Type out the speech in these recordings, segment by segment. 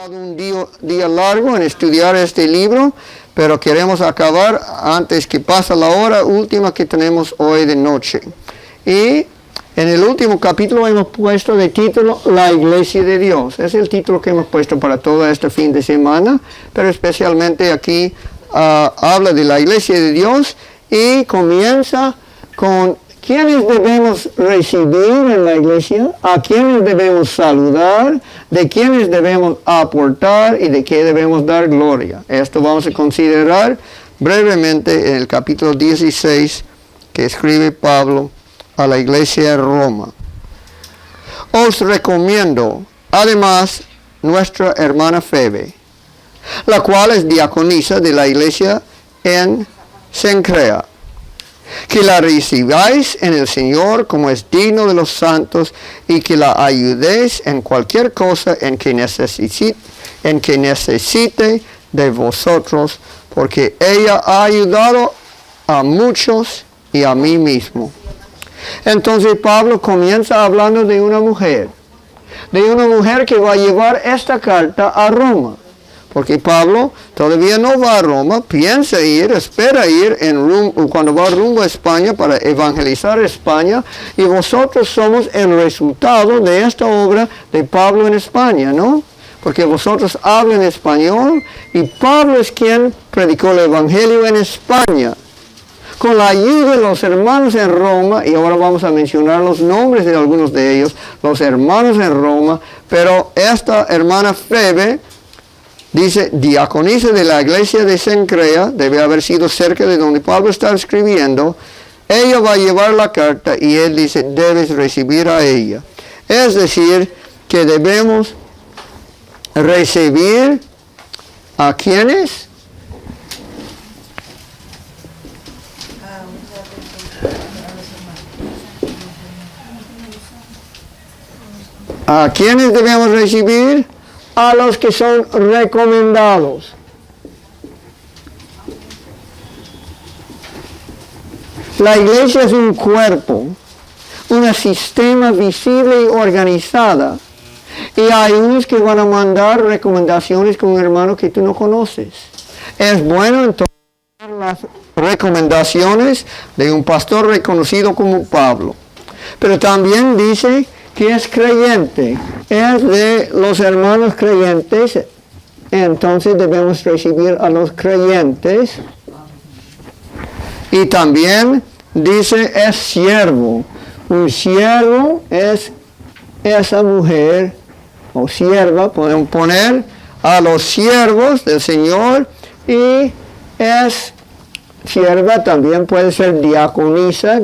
pasado un día largo en estudiar este libro, pero queremos acabar antes que pase la hora última que tenemos hoy de noche. Y en el último capítulo hemos puesto de título La Iglesia de Dios. Es el título que hemos puesto para todo este fin de semana, pero especialmente aquí habla de la Iglesia de Dios y comienza con quiénes debemos recibir en la iglesia, a quiénes debemos saludar, de quiénes debemos aportar y de qué debemos dar gloria. Esto vamos a considerar brevemente en el capítulo 16 que escribe Pablo a la iglesia de Roma. Os recomiendo, además, nuestra hermana Febe, la cual es diaconisa de la iglesia en Cencrea, que la recibáis en el Señor como es digno de los santos y que la ayudéis en cualquier cosa en que necesite de vosotros, porque ella ha ayudado a muchos y a mí mismo. Entonces Pablo comienza hablando de una mujer que va a llevar esta carta a Roma. Porque Pablo todavía no va a Roma, piensa ir, espera ir cuando va rumbo a España para evangelizar España. Y vosotros somos el resultado de esta obra de Pablo en España, ¿no? Porque vosotros hablan español y Pablo es quien predicó el Evangelio en España. Con la ayuda de los hermanos en Roma, y ahora vamos a mencionar los nombres de algunos de ellos, los hermanos en Roma, pero esta hermana Febe, dice, diaconisa de la iglesia de Cencrea, debe haber sido cerca de donde Pablo está escribiendo. Ella va a llevar la carta y él dice, debes recibir a ella. Es decir, que debemos recibir a quienes. ¿A quiénes debemos recibir? A los que son recomendados. La iglesia es un cuerpo, un sistema visible y organizada. Y hay unos que van a mandar recomendaciones con un hermano que tú no conoces. Es bueno entonces las recomendaciones de un pastor reconocido como Pablo. Pero también dice que es creyente, es de los hermanos creyentes, entonces debemos recibir a los creyentes. Y también dice es siervo. Un siervo es esa mujer o sierva, podemos poner a los siervos del Señor, y es sierva, también puede ser diaconisa.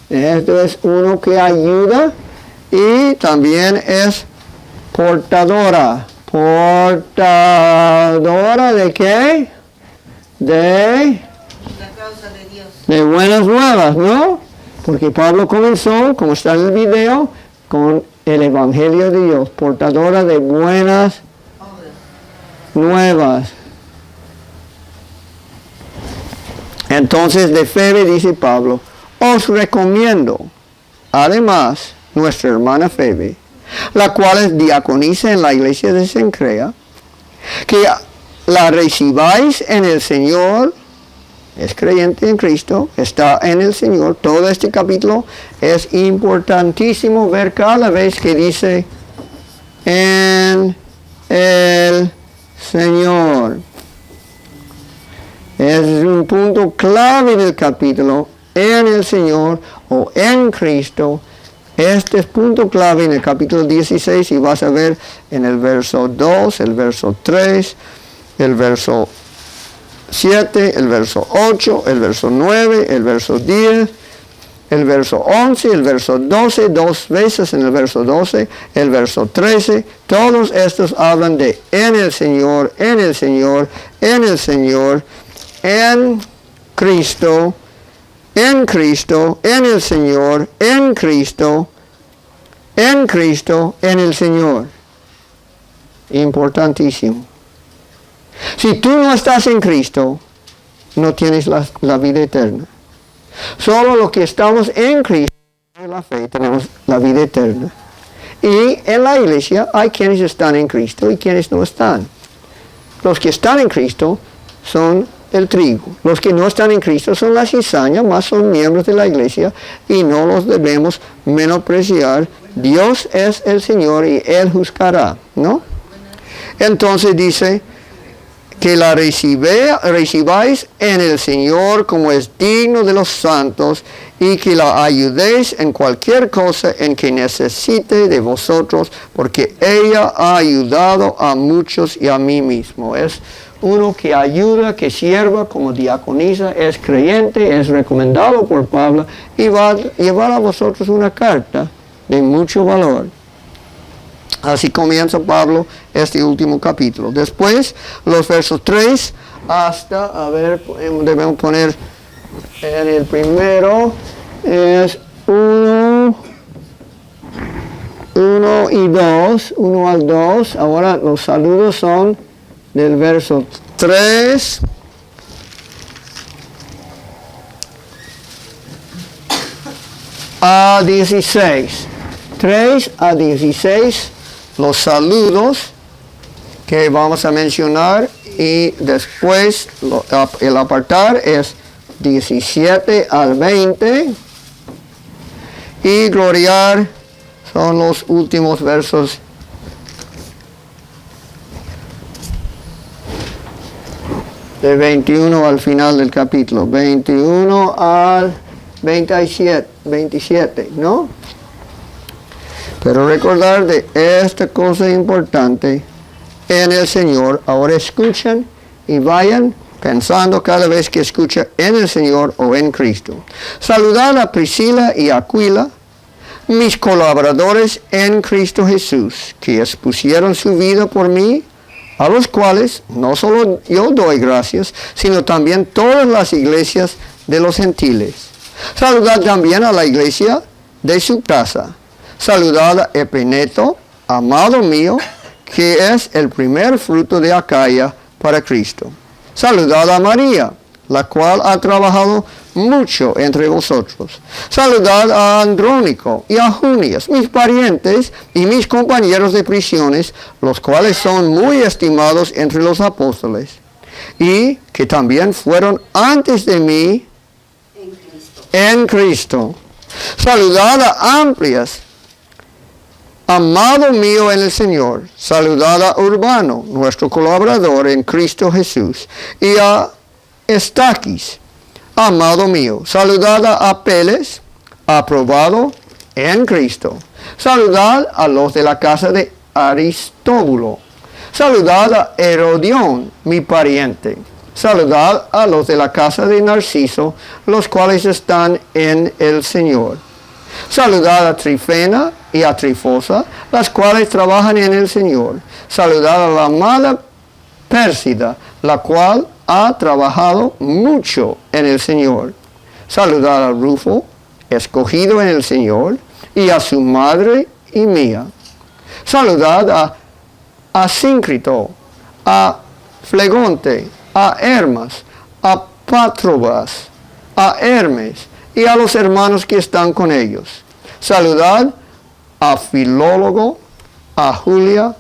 Esto es uno que ayuda, y también es portadora. ¿Portadora de qué? De la causa de Dios. De buenas nuevas, ¿no? Porque Pablo comenzó, como está en el video, con el Evangelio de Dios. Portadora de buenas nuevas. Entonces de Febe dice Pablo, os recomiendo, además, nuestra hermana Febe, la cual es diaconisa en la iglesia de Cencrea, que la recibáis en el Señor, es creyente en Cristo, está en el Señor. Todo este capítulo es importantísimo ver cada vez que dice en el Señor. Es un punto clave del capítulo. En el Señor o en Cristo. Este es punto clave en el capítulo 16, y vas a ver en el verso 2, el verso 3, el verso 7, el verso 8, el verso 9, el verso 10, el verso 11, el verso 12, dos veces en el verso 12, el verso 13. Todos estos hablan de en el Señor, en el Señor, en el Señor, en Cristo, en Cristo, en el Señor, en Cristo, en Cristo, en el Señor. Importantísimo. Si tú no estás en Cristo, no tienes la vida eterna. Solo los que estamos en Cristo, en la fe, tenemos la vida eterna. Y en la iglesia hay quienes están en Cristo y quienes no están. Los que están en Cristo son el trigo. Los que no están en Cristo son la cizaña, más son miembros de la iglesia y no los debemos menospreciar. Dios es el Señor y Él juzgará, ¿no? Entonces dice que la recibáis en el Señor como es digno de los santos y que la ayudéis en cualquier cosa en que necesite de vosotros, porque ella ha ayudado a muchos y a mí mismo. Es uno que ayuda, que sirva como diaconisa, es creyente, es recomendado por Pablo y va a llevar a vosotros una carta de mucho valor. Así comienza Pablo este último capítulo. Después, los versos 3 hasta, a ver, debemos poner en el primero, es 1 y 2, 1 al 2. Ahora los saludos son del verso 3 a 16. 3 a 16. Los saludos que vamos a mencionar y después el apartar es 17 al 20 y gloriar son los últimos versos de 21 al final del capítulo, 21 al 27, ¿no? Pero recordar de esta cosa importante en el Señor. Ahora escuchen y vayan pensando cada vez que escuchan en el Señor o en Cristo. Saludad a Priscila y Aquila, mis colaboradores en Cristo Jesús, que expusieron su vida por mí, a los cuales no solo yo doy gracias, sino también todas las iglesias de los gentiles. Saludad también a la iglesia de su casa. Saludad a Epeneto, amado mío, que es el primer fruto de Acaya para Cristo. Saludad a María, la cual ha trabajado mucho entre vosotros. Saludad a Andrónico y a Junias, mis parientes y mis compañeros de prisiones, los cuales son muy estimados entre los apóstoles, y que también fueron antes de mí en Cristo. Saludad a Amplias, amado mío en el Señor. Saludad a Urbano, nuestro colaborador en Cristo Jesús, y a Estaquis, amado mío. Saludad a Apeles, aprobado en Cristo. Saludad a los de la casa de Aristóbulo. Saludad a Herodión, mi pariente. Saludad a los de la casa de Narciso, los cuales están en el Señor. Saludad a Trifena y a Trifosa, las cuales trabajan en el Señor. Saludad a la amada Pérsida, la cual ha trabajado mucho en el Señor. Saludad a Rufo, escogido en el Señor, y a su madre y mía. Saludad a Asíncrito, a Flegonte, a Hermas, a Patrobas, a Hermes, y a los hermanos que están con ellos. Saludad a Filólogo, a Julia,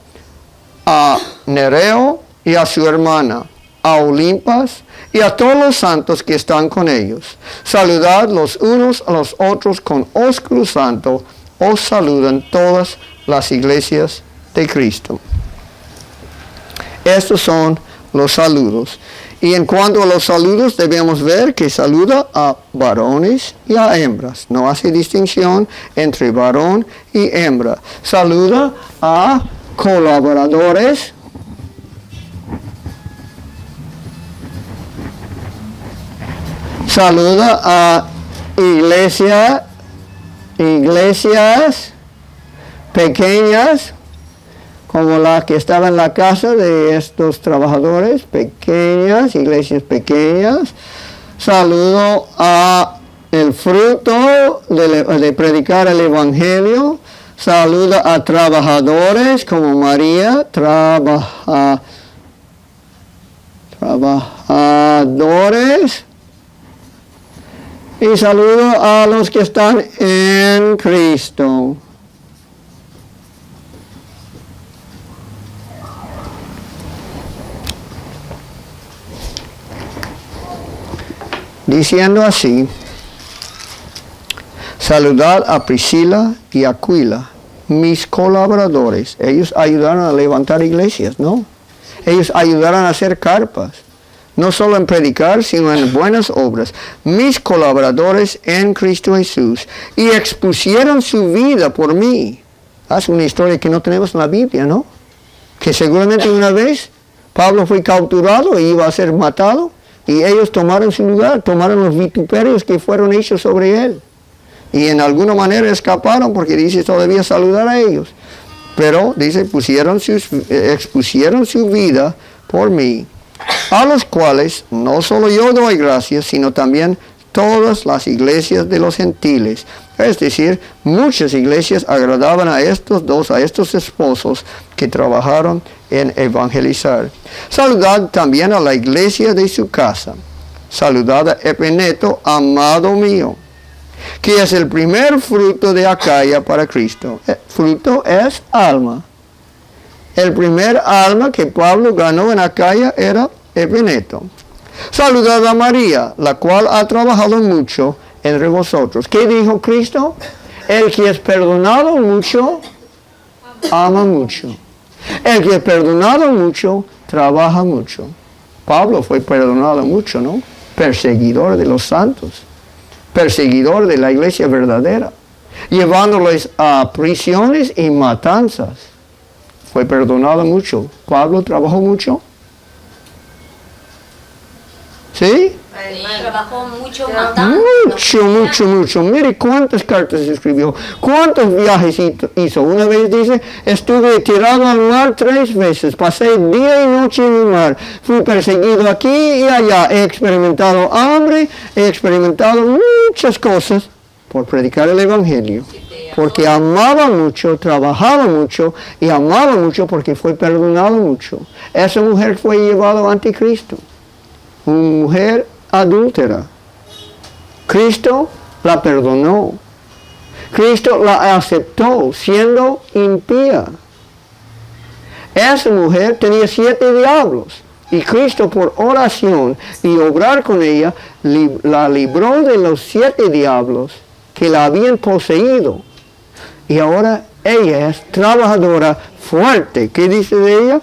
a Nereo y a su hermana, a Olimpas y a todos los santos que están con ellos. Saludad los unos a los otros con ósculo santo. Os saludan todas las iglesias de Cristo. Estos son los saludos. Y en cuanto a los saludos, debemos ver que saluda a varones y a hembras. No hace distinción entre varón y hembra. Saluda a colaboradores. Saluda a iglesias pequeñas, como la que estaba en la casa de estos trabajadores, pequeñas, iglesias pequeñas. Saludo a el fruto de predicar el Evangelio. Saluda a trabajadores como María, trabajadores. Y saludo a los que están en Cristo. diciendo así: saludad a Priscila y Aquila, mis colaboradores. Ellos ayudaron a levantar iglesias, ¿no? Ellos ayudaron a hacer carpas. No solo en predicar, sino en buenas obras. Mis colaboradores en Cristo Jesús. Y expusieron su vida por mí. Es una historia que no tenemos en la Biblia, ¿no? Que seguramente una vez Pablo fue capturado e iba a ser matado. Y ellos tomaron su lugar, tomaron los vituperios que fueron hechos sobre él. Y en alguna manera escaparon porque dice todavía saludar a ellos. Pero dice, expusieron su vida por mí. A los cuales no solo yo doy gracias, sino también todas las iglesias de los gentiles. Es decir, muchas iglesias agradaban a estos esposos que trabajaron en evangelizar. Saludad también a la iglesia de su casa. Saludad a Epeneto, amado mío, que es el primer fruto de Acaya para Cristo. Fruto es alma. El primer alma que Pablo ganó en Acaya era Epeneto. Saludad a María, la cual ha trabajado mucho entre vosotros. ¿Qué dijo Cristo? El que es perdonado mucho, ama mucho. El que es perdonado mucho, trabaja mucho. Pablo fue perdonado mucho, ¿no? Perseguidor de los santos. Perseguidor de la iglesia verdadera. Llevándoles a prisiones y matanzas. Fue perdonado mucho. Pablo trabajó mucho. ¿Sí? Trabajó mucho matando. Mucho. Mire cuántas cartas escribió. Cuántos viajes hizo. Una vez dice, estuve tirado al mar 3 veces. Pasé día y noche en el mar. Fui perseguido aquí y allá. He experimentado hambre. He experimentado muchas cosas por predicar el evangelio. Porque amaba mucho, trabajaba mucho y amaba mucho porque fue perdonado mucho. Esa mujer fue llevada ante Cristo. Una mujer adúltera. Cristo la perdonó. Cristo la aceptó siendo impía. Esa mujer tenía 7 diablos. Y Cristo por oración y obrar con ella la libró de los 7 diablos que la habían poseído. Y ahora ella es trabajadora fuerte. ¿Qué dice de ella?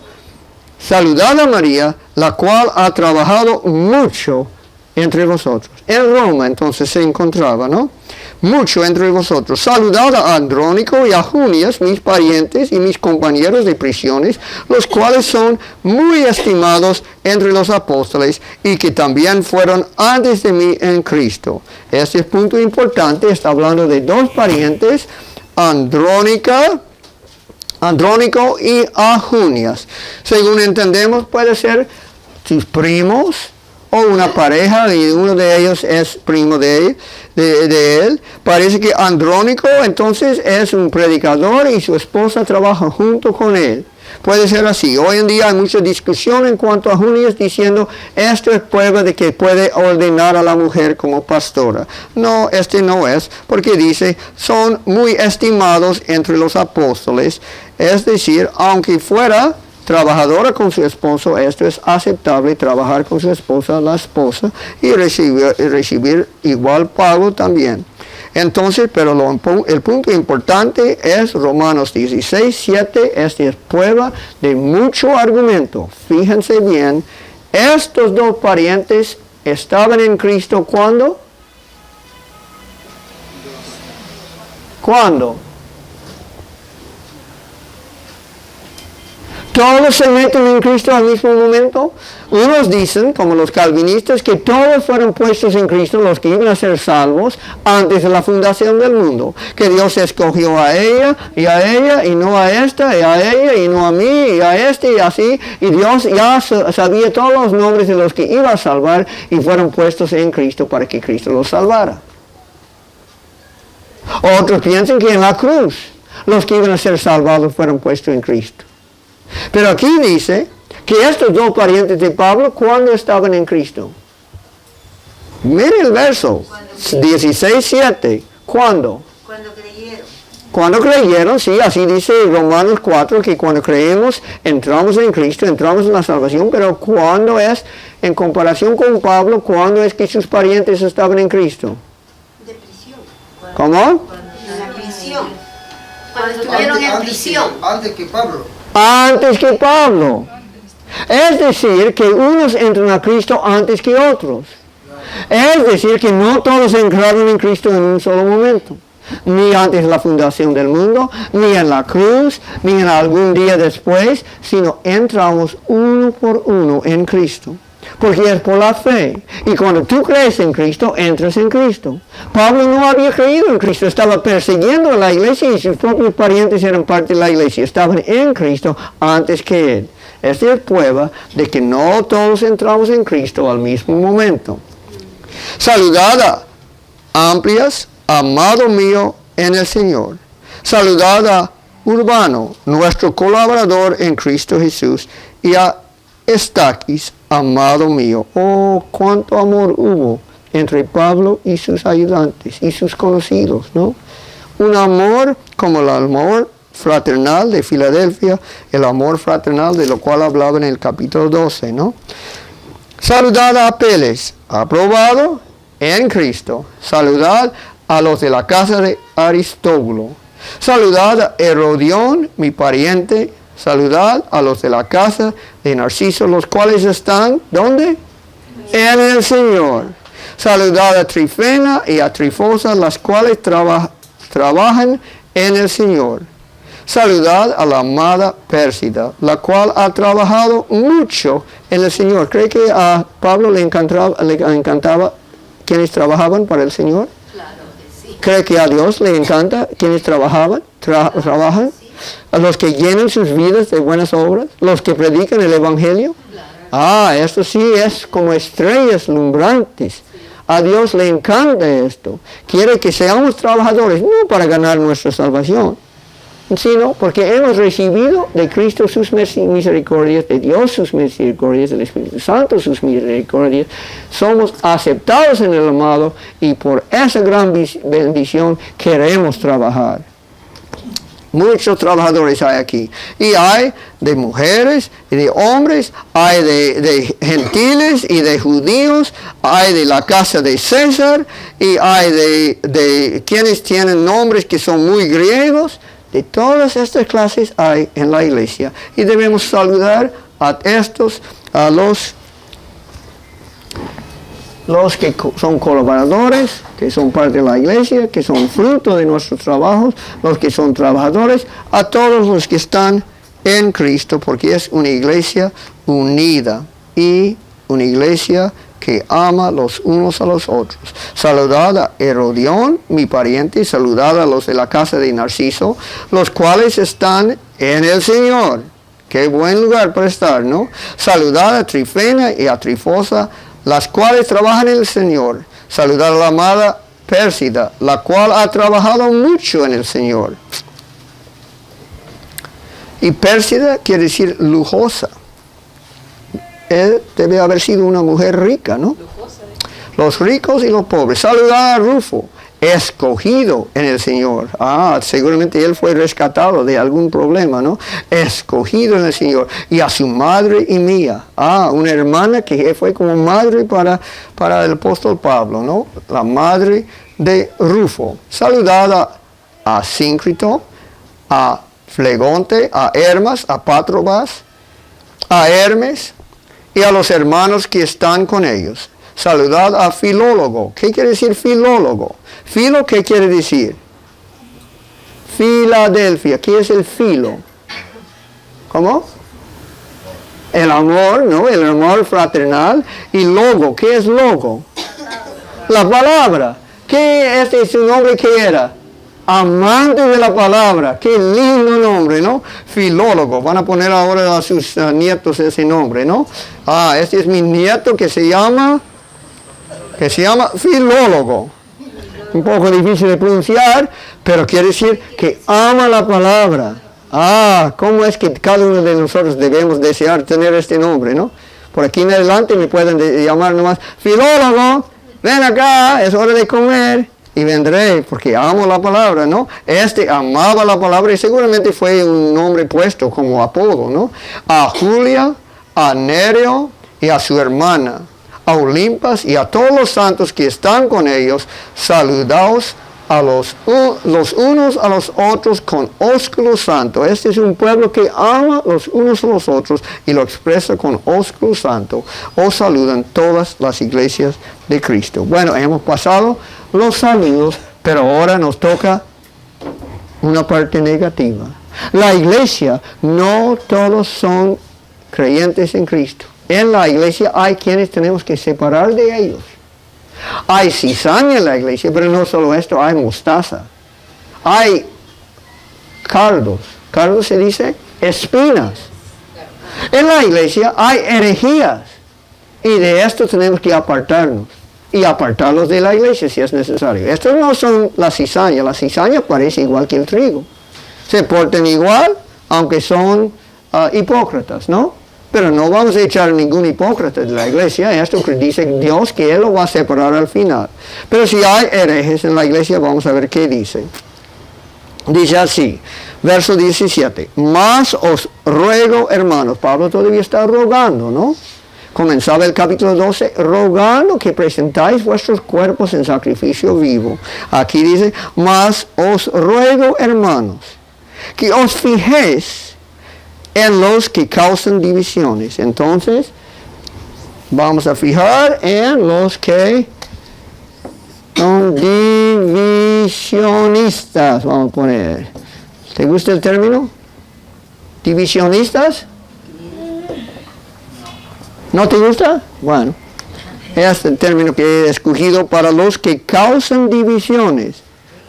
Saludad a María, la cual ha trabajado mucho entre vosotros. En Roma entonces se encontraba, ¿no? Mucho entre vosotros. Saludad a Andrónico y a Junias, mis parientes y mis compañeros de prisiones, los cuales son muy estimados entre los apóstoles y que también fueron antes de mí en Cristo. Este es punto importante. Está hablando de 2 parientes, Andrónico y a Junias. Según entendemos, puede ser sus primos o una pareja y uno de ellos es primo de él. Parece que Andrónico entonces es un predicador y su esposa trabaja junto con él. Puede ser así. Hoy en día hay mucha discusión en cuanto a Junias diciendo esto es prueba de que puede ordenar a la mujer como pastora. No, no es, porque dice son muy estimados entre los apóstoles. Es decir, aunque fuera trabajadora con su esposo, esto es aceptable, trabajar con su esposa, la esposa, y recibir igual pago también. Entonces, pero el punto importante es Romanos 16, 7, esta es prueba de mucho argumento. Fíjense bien, estos 2 parientes estaban en Cristo ¿cuándo? ¿Cuándo? ¿Todos se meten en Cristo al mismo momento? Unos dicen, como los calvinistas, que todos fueron puestos en Cristo, los que iban a ser salvos, antes de la fundación del mundo. Que Dios escogió a ella, y no a esta, y a ella, y no a mí, y a este, y así. Y Dios ya sabía todos los nombres de los que iba a salvar, y fueron puestos en Cristo para que Cristo los salvara. Otros piensan que en la cruz, los que iban a ser salvados fueron puestos en Cristo. Pero aquí dice que estos 2 parientes de Pablo, ¿cuándo estaban en Cristo? Mire el verso 16:7. ¿Cuándo? Cuando creyeron. Cuando creyeron, sí, así dice Romanos 4, que cuando creemos, entramos en Cristo, entramos en la salvación, pero ¿cuándo es, en comparación con Pablo, cuándo es que sus parientes estaban en Cristo? De prisión. ¿Cómo? En la prisión. Cuando estuvieron en prisión. Antes que Pablo. Antes que Pablo. Es decir, que unos entran a Cristo antes que otros. Es decir, que no todos entraron en Cristo en un solo momento. Ni antes de la fundación del mundo, ni en la cruz, ni en algún día después, sino entramos uno por uno en Cristo. Porque es por la fe. Y cuando tú crees en Cristo, entras en Cristo. Pablo no había creído en Cristo, estaba persiguiendo a la iglesia y sus propios parientes eran parte de la iglesia. Estaban en Cristo antes que él. Esta es prueba de que no todos entramos en Cristo al mismo momento. Saludad a Amplias, amado mío en el Señor. Saludad a Urbano, nuestro colaborador en Cristo Jesús, y a Estaquis, amado mío. Oh, cuánto amor hubo entre Pablo y sus ayudantes y sus conocidos, ¿no? Un amor como el amor fraternal de Filadelfia, el amor fraternal de lo cual hablaba en el capítulo 12, ¿no? Saludad a Apeles, aprobado en Cristo. Saludad a los de la casa de Aristóbulo. Saludad a Herodión, mi pariente. Saludad a los de la casa de Narciso, los cuales están, ¿dónde? En el Señor. Saludad a Trifena y a Trifosa, las cuales trabajan en el Señor. Saludad a la amada Pérsida, la cual ha trabajado mucho en el Señor. ¿Cree que a Pablo le encantaba quienes trabajaban para el Señor? Claro que sí. ¿Cree que a Dios le encanta quienes trabajan? A los que llenan sus vidas de buenas obras, los que predican el Evangelio. Esto sí es como estrellas lumbrantes. A Dios le encanta esto. Quiere que seamos trabajadores, no para ganar nuestra salvación, sino porque hemos recibido de Cristo sus misericordias, de Dios sus misericordias, del Espíritu Santo sus misericordias. Somos aceptados en el amado y por esa gran bendición queremos trabajar. Muchos trabajadores hay aquí. Y hay de mujeres y de hombres, hay de gentiles y de judíos, hay de la casa de César, y hay de quienes tienen nombres que son muy griegos. De todas estas clases hay en la iglesia. Y debemos saludar a los que son colaboradores, que son parte de la iglesia, que son fruto de nuestros trabajos, los que son trabajadores, a todos los que están en Cristo, porque es una iglesia unida y una iglesia que ama los unos a los otros. Saludad a Herodión, mi pariente, saludad a los de la casa de Narciso, los cuales están en el Señor. Qué buen lugar para estar, ¿no? Saludad a Trifena y a Trifosa, las cuales trabajan en el Señor. Saludad a la amada Pérsida, la cual ha trabajado mucho en el Señor. Y Pérsida quiere decir lujosa. Él debe haber sido una mujer rica, ¿no? Los ricos y los pobres. Saludad a Rufo, escogido en el Señor. Seguramente él fue rescatado de algún problema, ¿no? Escogido en el Señor. Y a su madre y mía. Una hermana que fue como madre para el apóstol Pablo, ¿no? La madre de Rufo. Saludad a Síncrito, a Flegonte, a Hermas, a Patrobas, a Hermes y a los hermanos que están con ellos. Saludad a Filólogo. ¿Qué quiere decir Filólogo? Filo, ¿qué quiere decir? Filadelfia. ¿Qué es el filo? ¿Cómo? El amor, ¿no? El amor fraternal. Y logo, ¿qué es logo? La palabra. ¿Qué este es su nombre? ¿Qué era? Amante de la palabra. Qué lindo nombre, ¿no? Filólogo. Van a poner ahora a sus nietos ese nombre, ¿no? Este es mi nieto que se llama Filólogo. Un poco difícil de pronunciar, pero quiere decir que ama la palabra. ¿Cómo es que cada uno de nosotros debemos desear tener este nombre, no? Por aquí en adelante me pueden llamar nomás, Filólogo, ven acá, es hora de comer. y vendré porque amo la palabra, ¿no? Este amaba la palabra y seguramente fue un nombre puesto como apodo, ¿no? A Julia, a Nereo y a su hermana, a Olimpas y a todos los santos que están con ellos, saludaos a los unos a los otros con ósculo santo. Este es un pueblo que ama los unos a los otros y lo expresa con ósculo santo. Os saludan todas las iglesias de Cristo. Bueno, hemos pasado los saludos, pero ahora nos toca una parte negativa. La iglesia, no todos son creyentes en Cristo. En la iglesia hay quienes tenemos que separar de ellos. Hay cizaña en la iglesia, pero no solo esto, hay mostaza. Hay cardos. Cardos se dice espinas. En la iglesia hay herejías. Y de esto tenemos que apartarnos. Y apartarlos de la iglesia si es necesario. Estos no son la cizaña. La cizaña parece igual que el trigo. Se portan igual, aunque son hipócritas, ¿no? Pero no vamos a echar ningún hipócrita de la iglesia. Esto que dice Dios que Él lo va a separar al final. Pero si hay herejes en la iglesia, vamos a ver qué dice. Dice así, verso 17. Mas os ruego, hermanos. Pablo todavía está rogando, ¿no? Comenzaba el capítulo 12, rogando que presentáis vuestros cuerpos en sacrificio vivo. Aquí dice, mas os ruego, hermanos, que os fijéis en los que causan divisiones. Entonces, vamos a fijar en los que son divisionistas. Vamos a poner. ¿Te gusta el término? ¿Divisionistas? ¿No te gusta? Bueno, es el término que he escogido para los que causan divisiones.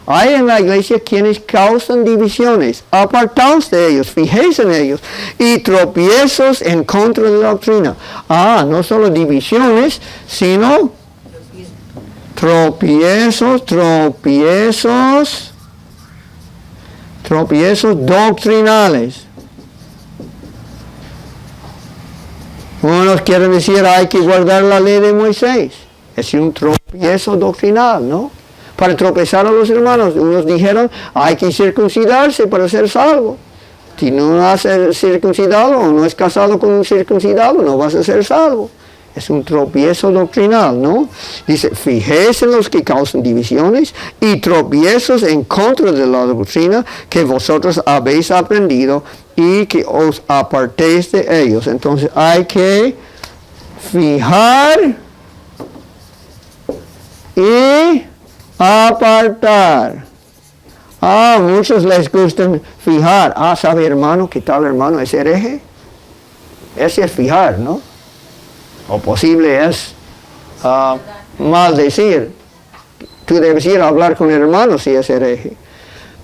Hay en la iglesia quienes causan divisiones. Apartaos de ellos, fijéis en ellos. Y tropiezos en contra de la doctrina. No solo divisiones, sino tropiezos doctrinales. Unos quieren decir hay que guardar la ley de Moisés. Es un tropiezo doctrinal, ¿no? Para tropezar a los hermanos. Unos dijeron, hay que circuncidarse para ser salvo. Si no has circuncidado o no es casado con un circuncidado, no vas a ser salvo. Es un tropiezo doctrinal, ¿no? Dice, fijéis en los que causan divisiones y tropiezos en contra de la doctrina que vosotros habéis aprendido y que os apartéis de ellos. Entonces hay que fijar y apartar. Muchos les gustan fijar. ¿Sabe hermano que tal hermano es hereje? Ese es fijar, ¿no? O posible es maldecir. Tú debes ir a hablar con el hermano si es hereje.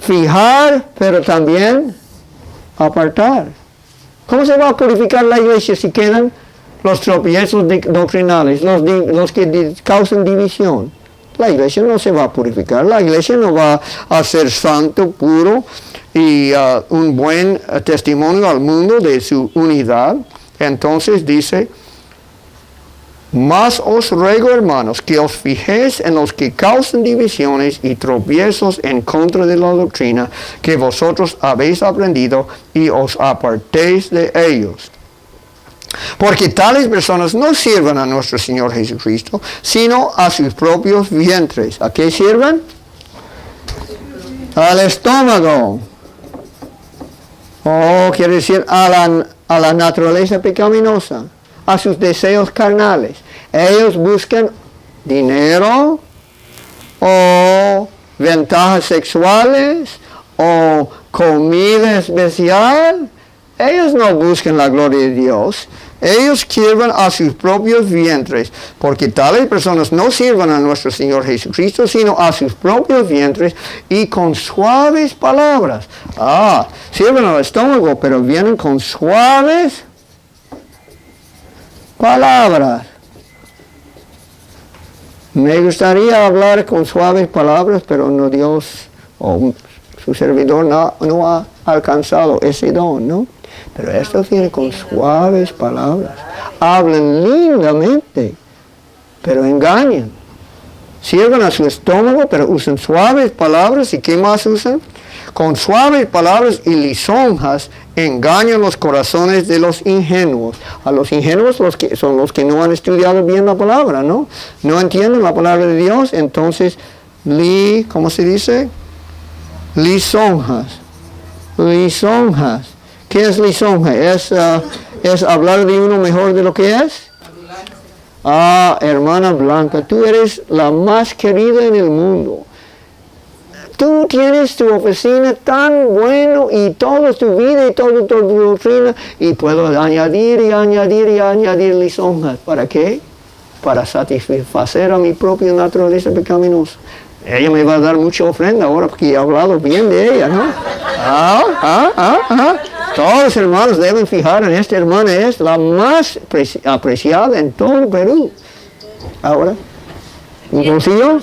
Fijar, pero también apartar. ¿Cómo se va a purificar la iglesia si quedan los tropiezos doctrinales, los que causan división? La iglesia no se va a purificar, la iglesia no va a ser santo, puro y un buen testimonio al mundo de su unidad. Entonces dice, mas os ruego, hermanos, que os fijéis en los que causan divisiones y tropiezos en contra de la doctrina que vosotros habéis aprendido y os apartéis de ellos. Porque tales personas no sirven a nuestro Señor Jesucristo, sino a sus propios vientres. ¿A qué sirven? Al estómago. Quiere decir a la naturaleza pecaminosa, a sus deseos carnales. Ellos buscan dinero o ventajas sexuales o comida especial. Ellos no buscan la gloria de Dios. Ellos sirven a sus propios vientres, porque tales personas no sirven a nuestro Señor Jesucristo, sino a sus propios vientres y con suaves palabras. Sirven al estómago, pero vienen con suaves palabras. Me gustaría hablar con suaves palabras, pero no Dios su servidor no ha alcanzado ese don, ¿no? Pero estos vienen con suaves palabras. Hablan lindamente, pero engañan. sirven a su estómago, pero usan suaves palabras. ¿Y qué más usan? Con suaves palabras y lisonjas engañan los corazones de los ingenuos. A los ingenuos son los que no han estudiado bien la palabra, ¿no? No entienden la palabra de Dios, entonces, ¿cómo se dice? Lisonjas. Lisonjas. ¿Qué es lisonja? ¿Es hablar de uno mejor de lo que es? Ah, hermana Blanca, tú eres la más querida en el mundo. Tú tienes tu oficina tan bueno y toda tu vida y toda tu doctrina, y puedo añadir y añadir y añadir lisonjas. ¿Para qué? Para satisfacer a mi propia naturaleza pecaminosa. Ella me va a dar mucha ofrenda ahora porque he hablado bien de ella, ¿no? Todos los hermanos deben fijar en esta hermana, es la más apreciada en todo el Perú. Ahora, ¿un bolsillo?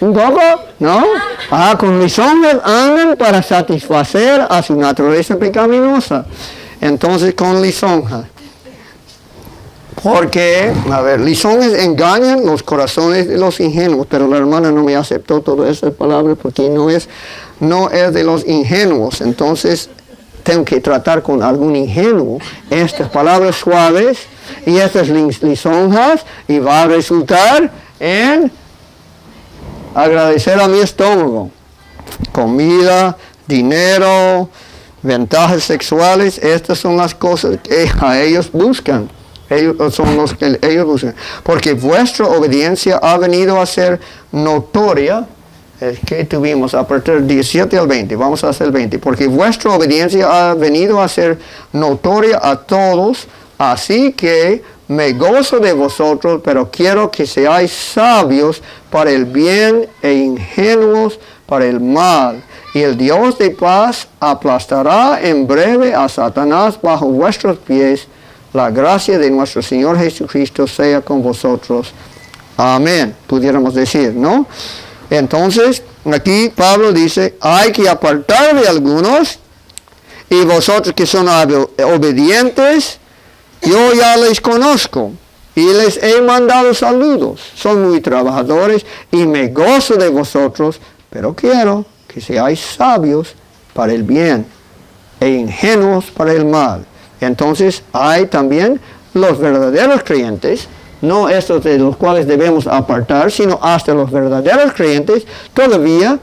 ¿Un poco? ¿No? Con lisonjas andan para satisfacer a su naturaleza pecaminosa. Entonces, con lisonjas. Porque, lisonjas engañan los corazones de los ingenuos, pero la hermana no me aceptó todas esas palabras porque no es de los ingenuos. Entonces, tengo que tratar con algún ingenuo estas palabras suaves y estas lisonjas, y va a resultar en agradecer a mi estómago. Comida, dinero, ventajas sexuales, estas son las cosas que a ellos buscan. Ellos son los que ellos buscan. Porque vuestra obediencia ha venido a ser notoria. Es que tuvimos a partir del 17 al 20. Vamos a hacer el 20. Porque vuestra obediencia ha venido a ser notoria a todos. Así que me gozo de vosotros, pero quiero que seáis sabios para el bien e ingenuos para el mal. Y el Dios de paz aplastará en breve a Satanás bajo vuestros pies. La gracia de nuestro Señor Jesucristo sea con vosotros. Amén. Pudiéramos decir, ¿no? Entonces, aquí Pablo dice, hay que apartar de algunos, y vosotros que son obedientes, yo ya les conozco, y les he mandado saludos. Son muy trabajadores, y me gozo de vosotros, pero quiero que seáis sabios para el bien, e ingenuos para el mal. Entonces hay también los verdaderos creyentes, no estos de los cuales debemos apartar, sino hasta los verdaderos creyentes todavía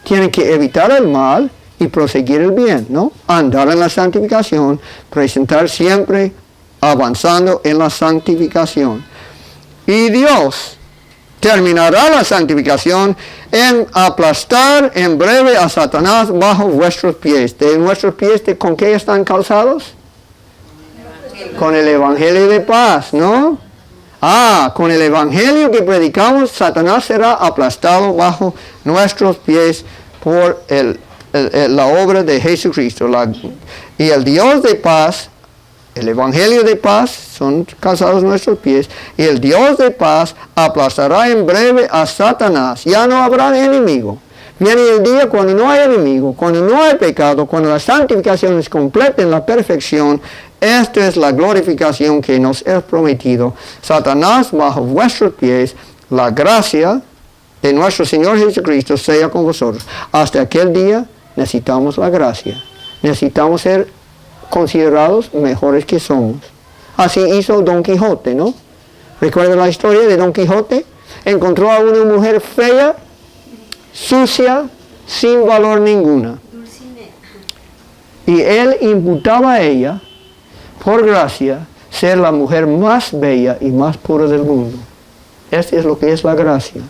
tienen que evitar el mal y proseguir el bien, ¿no? Andar en la santificación, presentar siempre avanzando en la santificación. Y Dios terminará la santificación en aplastar en breve a Satanás bajo vuestros pies. ¿De nuestros pies con qué están calzados? Con el Evangelio de paz, ¿no? Con el Evangelio que predicamos, Satanás será aplastado bajo nuestros pies por la obra de Jesucristo. Y el Dios de paz, el Evangelio de paz, son calzados nuestros pies, y el Dios de paz aplastará en breve a Satanás. Ya no habrá enemigo. Viene el día cuando no hay enemigo, cuando no hay pecado, cuando la santificación es completa en la perfección. Esta es la glorificación que nos es prometido. Satanás bajo vuestros pies, la gracia de nuestro Señor Jesucristo sea con vosotros. Hasta aquel día necesitamos la gracia. Necesitamos ser considerados mejores que somos. Así hizo Don Quijote, ¿no? ¿Recuerda la historia de Don Quijote? Encontró a una mujer fea, sucia, sin valor ninguna. Y él imputaba a ella, por gracia, ser la mujer más bella y más pura del mundo. Esto es lo que es la gracia.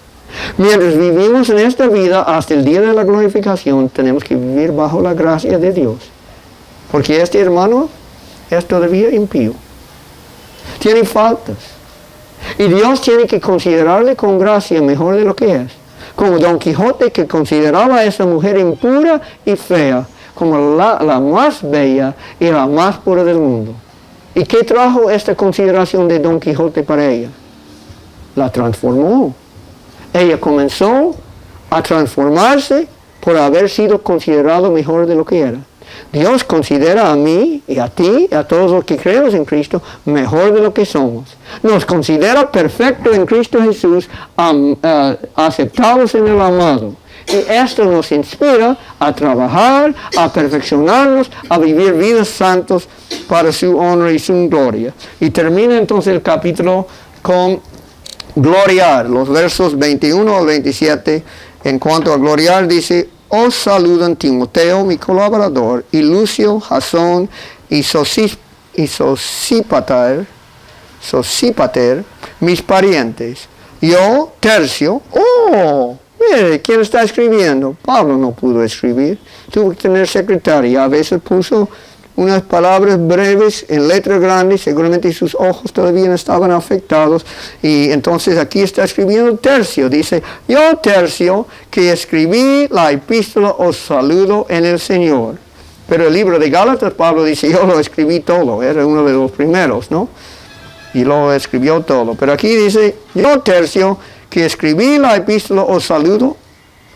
Mientras vivimos en esta vida hasta el día de la glorificación, tenemos que vivir bajo la gracia de Dios. Porque este hermano es todavía impío. Tiene faltas. Y Dios tiene que considerarle con gracia mejor de lo que es. Como Don Quijote, que consideraba a esa mujer impura y fea como la más bella y la más pura del mundo. ¿Y qué trajo esta consideración de Don Quijote para ella? La transformó. Ella comenzó a transformarse por haber sido considerado mejor de lo que era. Dios considera a mí y a ti y a todos los que creemos en Cristo mejor de lo que somos. Nos considera perfectos en Cristo Jesús, aceptados en el amado. Y esto nos inspira a trabajar, a perfeccionarnos, a vivir vidas santas para su honra y su gloria. Y termina entonces el capítulo con gloriar, los versos 21 al 27. En cuanto a gloriar, dice: os saludan Timoteo, mi colaborador, y Lucio, Jasón y Sosípater, mis parientes. Yo, Tercio. Mire, ¿quién está escribiendo? Pablo no pudo escribir. Tuvo que tener secretaria. A veces puso unas palabras breves en letra grande. Seguramente sus ojos todavía no estaban afectados. Y entonces aquí está escribiendo Tercio. Dice: yo, Tercio, que escribí la epístola, os saludo en el Señor. Pero el libro de Gálatas, Pablo dice: yo lo escribí todo. Era uno de los primeros, ¿no? Y lo escribió todo. Pero aquí dice: yo, Tercio, que escribí la epístola, os saludo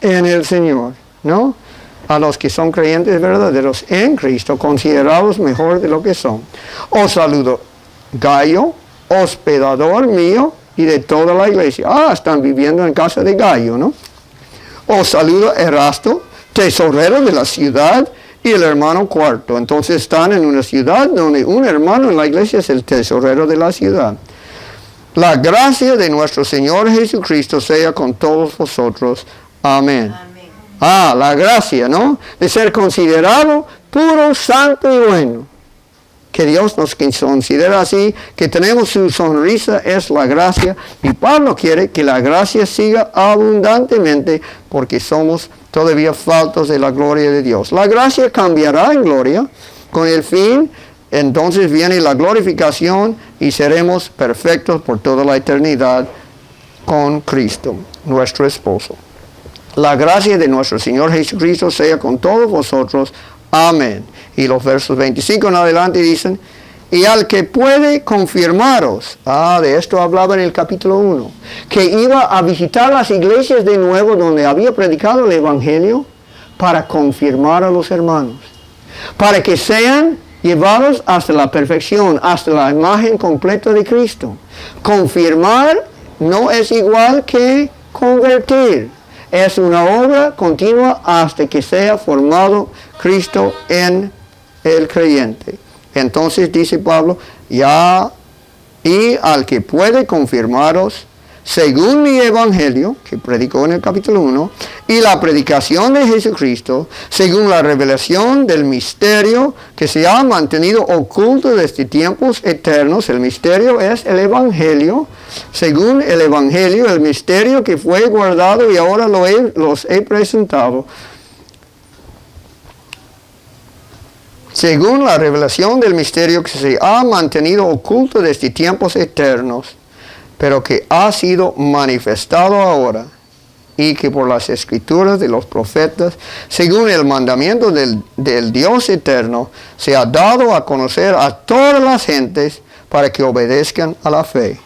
en el Señor, ¿no? A los que son creyentes verdaderos en Cristo, considerados mejor de lo que son. Os saludo Gayo, hospedador mío y de toda la iglesia. Están viviendo en casa de Gayo, ¿no? Os saludo Erasto, tesorero de la ciudad, y el hermano Cuarto. Entonces están en una ciudad donde un hermano en la iglesia es el tesorero de la ciudad. La gracia de nuestro Señor Jesucristo sea con todos vosotros. Amén. La gracia, ¿no? De ser considerado puro, santo y bueno. Que Dios nos considera así, que tenemos su sonrisa, es la gracia. Y Pablo quiere que la gracia siga abundantemente, porque somos todavía faltos de la gloria de Dios. La gracia cambiará en gloria con el fin. Entonces viene la glorificación y seremos perfectos por toda la eternidad con Cristo, nuestro esposo. La gracia de nuestro Señor Jesucristo sea con todos vosotros. Amén. Y los versos 25 en adelante dicen: y al que puede confirmaros, de esto hablaba en el capítulo 1, que iba a visitar las iglesias de nuevo donde había predicado el Evangelio, para confirmar a los hermanos, para que sean llevados hasta la perfección, hasta la imagen completa de Cristo. Confirmar no es igual que convertir. Es una obra continua hasta que sea formado Cristo en el creyente. Entonces dice Pablo: y al que puede confirmaros, según mi evangelio, que predicó en el capítulo 1, y la predicación de Jesucristo, según la revelación del misterio que se ha mantenido oculto desde tiempos eternos. El misterio es el evangelio. Según el evangelio, el misterio que fue guardado y ahora los he presentado. Según la revelación del misterio que se ha mantenido oculto desde tiempos eternos, pero que ha sido manifestado ahora, y que por las escrituras de los profetas, según el mandamiento del Dios eterno, se ha dado a conocer a todas las gentes para que obedezcan a la fe.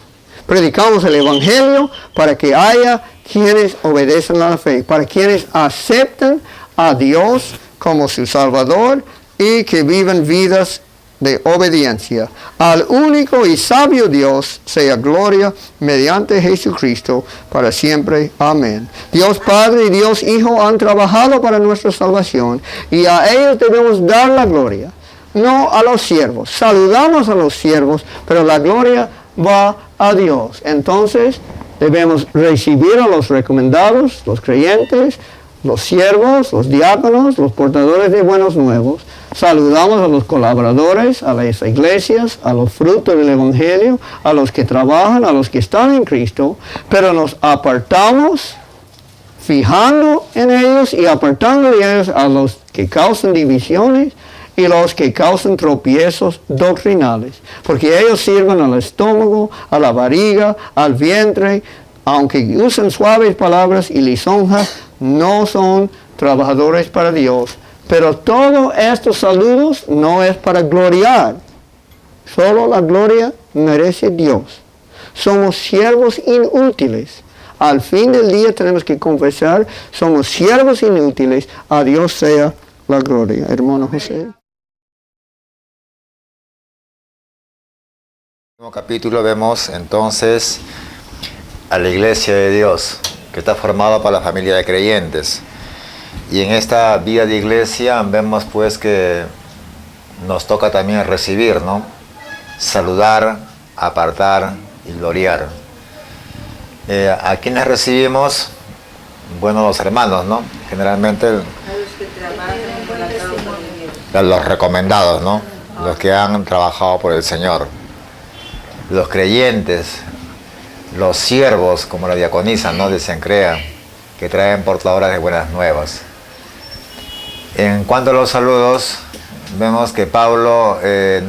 Predicamos el Evangelio para que haya quienes obedecen a la fe, para quienes aceptan a Dios como su Salvador y que vivan vidas de obediencia. Al único y sabio Dios sea gloria mediante Jesucristo para siempre. Amén. Dios Padre y Dios Hijo han trabajado para nuestra salvación, y a ellos debemos dar la gloria, no a los siervos. Saludamos a los siervos, pero la gloria va a Dios. Entonces debemos recibir a los recomendados, los creyentes, los siervos, los diáconos, los portadores de buenos nuevos. Saludamos a los colaboradores, a las iglesias, a los frutos del Evangelio, a los que trabajan, a los que están en Cristo, pero nos apartamos fijando en ellos y apartando de ellos a los que causan divisiones y los que causan tropiezos doctrinales, porque ellos sirven al estómago, a la barriga, al vientre. Aunque usan suaves palabras y lisonjas, no son trabajadores para Dios. Pero todos estos saludos no es para gloriar. Solo la gloria merece Dios. Somos siervos inútiles. Al fin del día tenemos que confesar: somos siervos inútiles. A Dios sea la gloria. Hermano José. En el capítulo vemos entonces a la iglesia de Dios, que está formada por la familia de creyentes. Y en esta vida de iglesia vemos pues que nos toca también recibir, ¿no? Saludar, apartar y gloriar. ¿A quiénes recibimos? Bueno, los hermanos, ¿no? Generalmente los recomendados, ¿no? Los que han trabajado por el Señor. Los creyentes, los siervos, como la diaconisa, ¿no? De Cencrea, que traen portadoras de buenas nuevas. En cuanto a los saludos, vemos que Pablo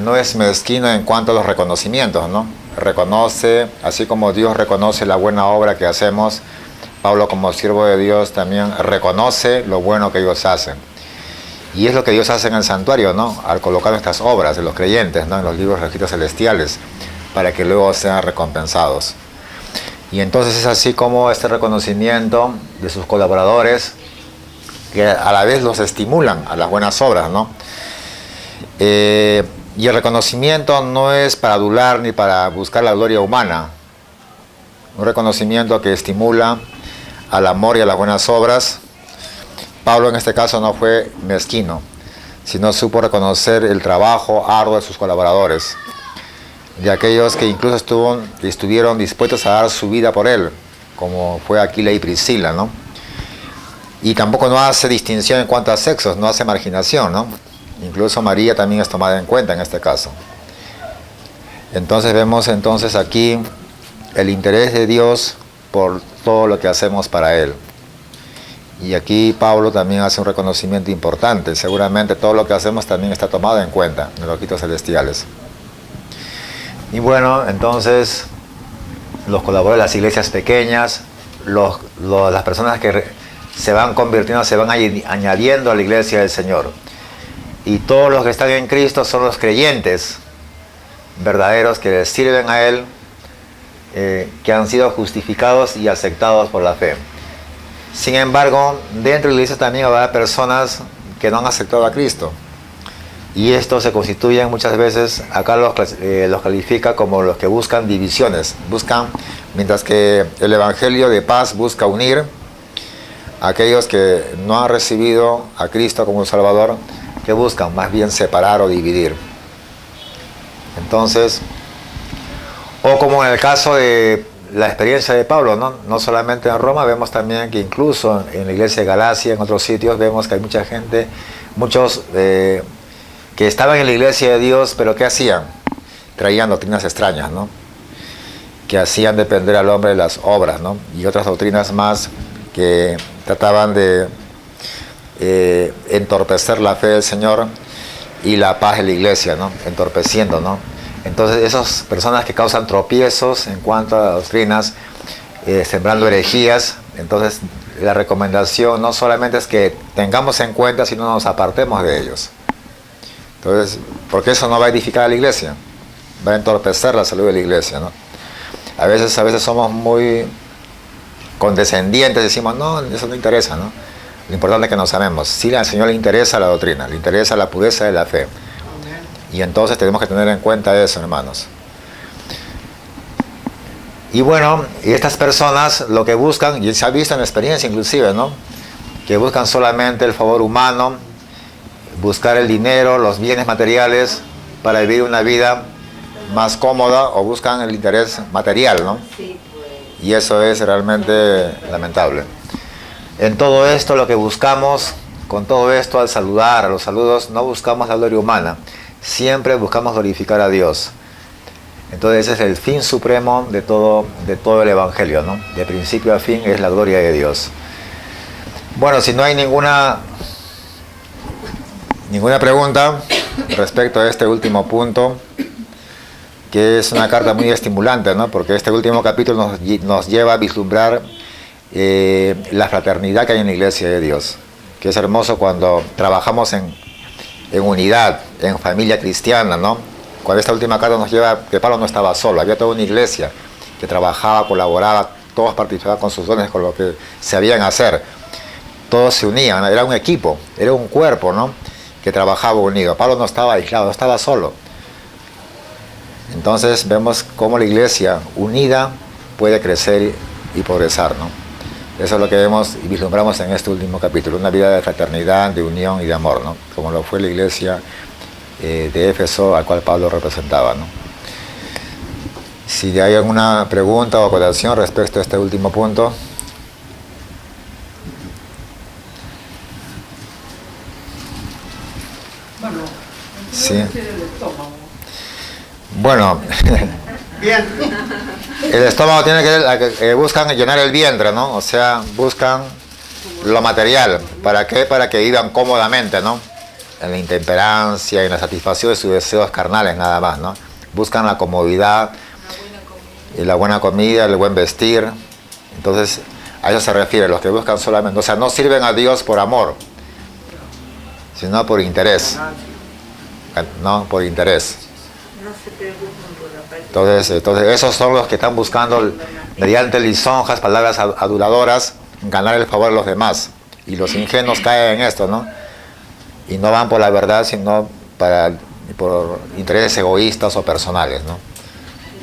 no es mezquino en cuanto a los reconocimientos, ¿no? Reconoce, así como Dios reconoce la buena obra que hacemos, Pablo como siervo de Dios también reconoce lo bueno que ellos hacen. Y es lo que Dios hace en el santuario, ¿no? Al colocar nuestras obras de los creyentes, ¿no? En los libros registros celestiales, para que luego sean recompensados. Y entonces es así como este reconocimiento de sus colaboradores, que a la vez los estimulan a las buenas obras, ¿no? Y el reconocimiento no es para adular ni para buscar la gloria humana. Un reconocimiento que estimula al amor y a las buenas obras. Pablo en este caso no fue mezquino, sino supo reconocer el trabajo arduo de sus colaboradores, de aquellos que incluso estuvieron dispuestos a dar su vida por él, como fue Aquila y Priscila, ¿no? Y tampoco no hace distinción en cuanto a sexos, no hace marginación, ¿no? Incluso María también es tomada en cuenta en este caso. Entonces vemos aquí el interés de Dios por todo lo que hacemos para Él. Y aquí Pablo también hace un reconocimiento importante. Seguramente todo lo que hacemos también está tomado en cuenta en los ritos celestiales. Y bueno, entonces los colaboradores de las iglesias pequeñas, las personas que se van convirtiendo, se van añadiendo a la iglesia del Señor. Y todos los que están en Cristo son los creyentes verdaderos que les sirven a Él, que han sido justificados y aceptados por la fe. Sin embargo, dentro de la iglesia también habrá personas que no han aceptado a Cristo. Y estos se constituyen muchas veces, acá los califica como los que buscan divisiones. Mientras que el Evangelio de paz busca unir a aquellos que no han recibido a Cristo como Salvador, que buscan más bien separar o dividir. Entonces, o como en el caso de la experiencia de Pablo, no solamente en Roma, vemos también que incluso en la iglesia de Galacia, en otros sitios, vemos que hay mucha gente, muchos que estaban en la iglesia de Dios, pero ¿qué hacían? Traían doctrinas extrañas, ¿no? Que hacían depender al hombre de las obras, ¿no? Y otras doctrinas más que trataban de entorpecer la fe del Señor y la paz de la iglesia, ¿no? Entorpeciendo, ¿no? Entonces esas personas que causan tropiezos en cuanto a doctrinas, sembrando herejías, entonces la recomendación no solamente es que tengamos en cuenta, sino nos apartemos de ellos. Entonces, porque eso no va a edificar a la iglesia, va a entorpecer la salud de la iglesia, ¿no? A veces somos muy condescendientes, decimos, no, eso no interesa, ¿no? Lo importante es que nos amemos. Sí, al Señor le interesa la doctrina, le interesa la pureza de la fe. Y entonces tenemos que tener en cuenta eso, hermanos. Y bueno, y estas personas lo que buscan, y se ha visto en la experiencia inclusive, ¿no? Que buscan solamente el favor humano, buscar el dinero, los bienes materiales para vivir una vida más cómoda, o buscan el interés material, ¿no? Y eso es realmente lamentable. En todo esto lo que buscamos, con todo esto al saludar, a los saludos, no buscamos la gloria humana, siempre buscamos glorificar a Dios. Entonces ese es el fin supremo de todo el Evangelio, ¿no? De principio a fin es la gloria de Dios. Bueno, si no hay ninguna pregunta respecto a este último punto, que es una carta muy estimulante, ¿no? Porque este último capítulo nos lleva a vislumbrar la fraternidad que hay en la iglesia de Dios, que es hermoso cuando trabajamos en unidad, en familia cristiana, ¿no? Cuando esta última carta nos lleva, que Pablo no estaba solo, había toda una iglesia que trabajaba, colaboraba, todos participaban con sus dones, con lo que sabían hacer. todos se unían, era un equipo, era un cuerpo, ¿no?, que trabajaba unido. Pablo no estaba aislado, no estaba solo. Entonces vemos cómo la iglesia unida puede crecer y progresar, ¿no? Eso es lo que vemos y vislumbramos en este último capítulo, una vida de fraternidad, de unión y de amor, ¿no?, como lo fue la iglesia de Éfeso, al cual Pablo representaba, ¿no? Si hay alguna pregunta o acotación respecto a este último punto. Sí. Bueno, Bien. el estómago tiene que buscan llenar el vientre, ¿no? O sea, buscan lo material. ¿Para qué? Para que vivan cómodamente, ¿no? En la intemperancia, en la satisfacción de sus deseos carnales, nada más, ¿no? Buscan la comodidad, y la buena comida, el buen vestir. Entonces, a eso se refiere, los que buscan solamente, o sea, no sirven a Dios por amor, sino por interés. No, por interés. Entonces esos son los que están buscando, mediante lisonjas, palabras aduladoras, ganar el favor de los demás. Y los ingenuos caen en esto, ¿no? Y no van por la verdad, sino por intereses egoístas o personales, ¿no?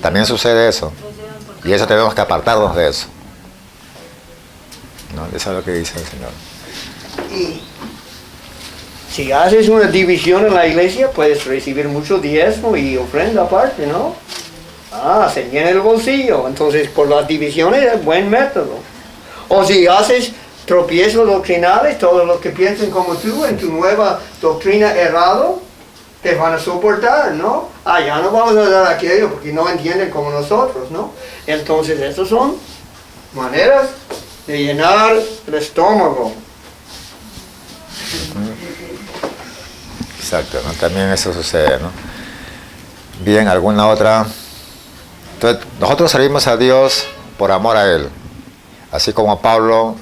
También sucede eso. Y eso tenemos que apartarnos de eso, ¿no? Eso es lo que dice el Señor. Y si haces una división en la iglesia, puedes recibir mucho diezmo y ofrenda aparte, ¿no? Se llena el bolsillo. Entonces, por las divisiones es buen método. O si haces tropiezos doctrinales, todos los que piensen como tú en tu nueva doctrina errado, te van a soportar, ¿no? Ya no vamos a dar aquello porque no entienden como nosotros, ¿no? Entonces, estas son maneras de llenar el estómago. Exacto, ¿no? También eso sucede, ¿no? Bien, ¿alguna otra? Entonces, nosotros servimos a Dios por amor a Él. Así como Pablo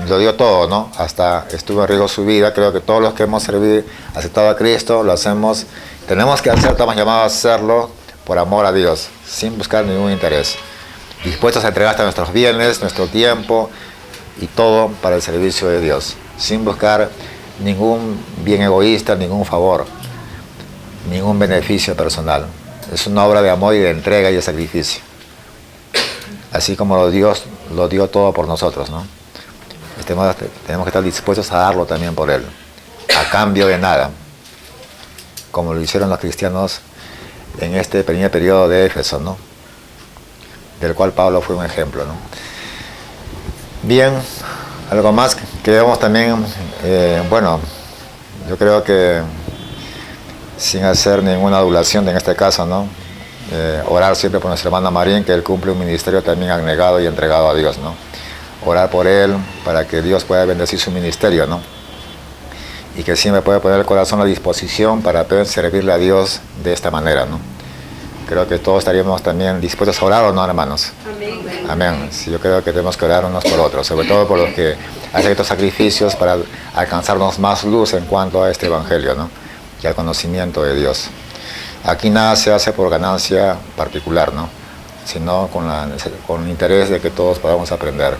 lo dio todo, ¿no? Hasta estuvo en riesgo su vida. Creo que todos los que hemos servido, aceptado a Cristo, lo hacemos. Tenemos que hacer, estamos llamados a hacerlo por amor a Dios, sin buscar ningún interés. Dispuestos a entregar hasta nuestros bienes, nuestro tiempo y todo para el servicio de Dios, sin buscar ningún bien egoísta, ningún favor, ningún beneficio personal. Es una obra de amor y de entrega y de sacrificio. Así como Dios lo dio todo por nosotros, ¿no? Tenemos que estar dispuestos a darlo también por Él, a cambio de nada, como lo hicieron los cristianos en este primer periodo de Éfeso, ¿no?, del cual Pablo fue un ejemplo, ¿no? Bien, algo más que vemos también, bueno, yo creo que sin hacer ninguna adulación en este caso, ¿no?, orar siempre por nuestra hermana Marín, que él cumple un ministerio también abnegado y entregado a Dios, ¿no? Orar por él para que Dios pueda bendecir su ministerio, ¿no? Y que siempre pueda poner el corazón a disposición para poder servirle a Dios de esta manera, ¿no? Creo que todos estaríamos también dispuestos a orar, ¿o no, hermanos? Amén. Amén. Sí, yo creo que tenemos que orar unos por otros, sobre todo por los que hacen estos sacrificios para alcanzarnos más luz en cuanto a este evangelio, ¿no?, y al conocimiento de Dios. Aquí nada se hace por ganancia particular, ¿no?, sino con el interés de que todos podamos aprender,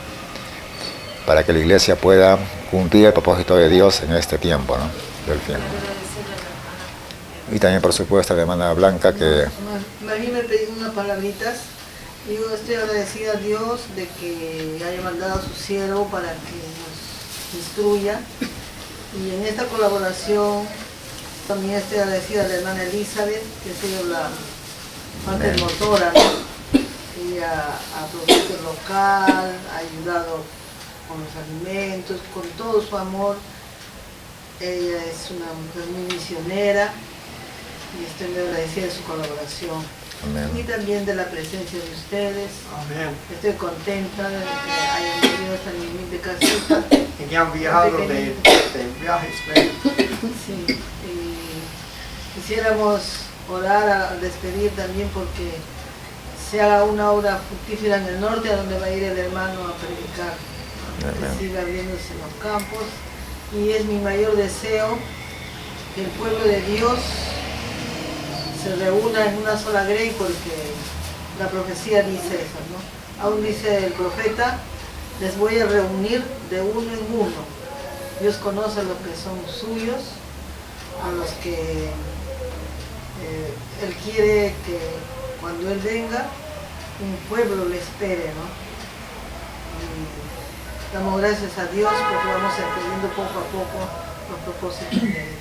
para que la iglesia pueda cumplir el propósito de Dios en este tiempo, ¿no?, del fin. Y también, por supuesto, la hermana Blanca, que... María me pedí unas palabritas. Yo estoy agradecida a Dios de que haya mandado a su siervo para que nos instruya. Y en esta colaboración también estoy agradecida a la hermana Elizabeth, que ha sido la parte motora, ¿no? Ella ha producido local, ha ayudado con los alimentos, con todo su amor. Ella es una mujer muy misionera y estoy muy agradecida de su colaboración. Amén. Y también de la presencia de ustedes. Amén. Estoy contenta de que hayan venido a esta humilde casita. Y que han viajado de viajes. Sí, y quisiéramos orar al despedir también porque se haga una obra fructífera en el norte, a donde va a ir el hermano a predicar. Amén. Que siga abriéndose en los campos. Y es mi mayor deseo que el pueblo de Dios se reúna en una sola grey, porque la profecía dice eso, ¿no? Aún dice el profeta les voy a reunir de uno en uno. Dios conoce a los que son suyos, a los que Él quiere que cuando Él venga, un pueblo le espere, ¿no? Y damos gracias a Dios porque vamos entendiendo poco a poco los propósitos de Él.